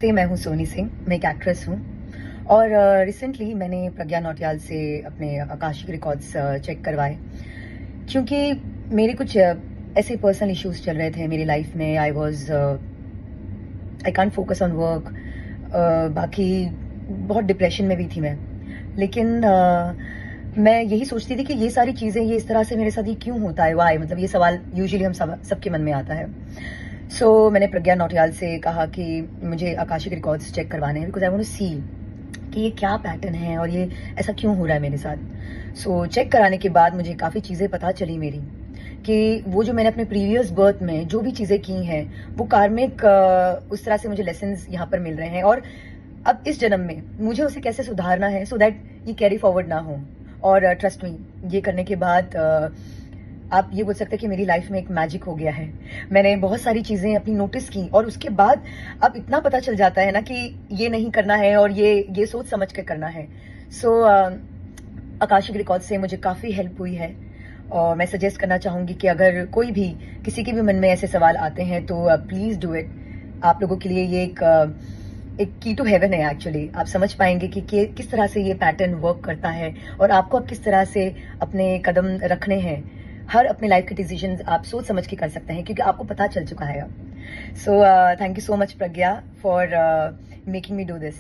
नमस्ते, मैं हूँ सोनी सिंह, मैं एक एक्ट्रेस हूँ और रिसेंटली मैंने प्रज्ञा नौटियाल से अपने आकाशिक रिकॉर्ड्स चेक करवाए क्योंकि मेरे कुछ ऐसे पर्सनल इश्यूज चल रहे थे मेरी लाइफ में। I can't focus on work. बाकी बहुत डिप्रेशन में भी थी मैं, लेकिन मैं यही सोचती थी कि ये सारी चीज़ें ये इस तरह से मेरे साथ ये क्यों होता है, वाई, मतलब ये सवाल यूजुअली हम सबके मन में आता है। सो मैंने प्रज्ञा नौटियाल से कहा कि मुझे आकाशिक रिकॉर्ड्स चेक करवाने हैं बिकॉज आई वांट टू सी कि ये क्या पैटर्न है और ये ऐसा क्यों हो रहा है मेरे साथ। सो चेक कराने के बाद मुझे काफ़ी चीज़ें पता चली मेरी कि वो जो मैंने अपने प्रीवियस बर्थ में जो भी चीज़ें की हैं वो कार्मिक उस तरह से मुझे लेसन्स यहाँ पर मिल रहे हैं और अब इस जन्म में मुझे उसे कैसे सुधारना है सो दैट ये कैरी फॉरवर्ड ना हो। और ट्रस्ट मी, ये करने के बाद आप ये बोल सकते हैं कि मेरी लाइफ में एक मैजिक हो गया है। मैंने बहुत सारी चीज़ें अपनी नोटिस की और उसके बाद अब इतना पता चल जाता है ना कि ये नहीं करना है और ये सोच समझ कर करना है। सो आकाशिक रिकॉर्ड से मुझे काफ़ी हेल्प हुई है और मैं सजेस्ट करना चाहूँगी कि अगर कोई भी किसी के भी मन में ऐसे सवाल आते हैं तो प्लीज़ डू इट। आप लोगों के लिए ये एक की टू हेवन है एक्चुअली। आप समझ पाएंगे कि किस तरह से ये पैटर्न वर्क करता है और आपको अब किस तरह से अपने कदम रखने हैं। हर अपने लाइफ के डिसीजंस आप सोच समझ के कर सकते हैं क्योंकि आपको पता चल चुका है अब। So thank you so much Pragya for making me do this.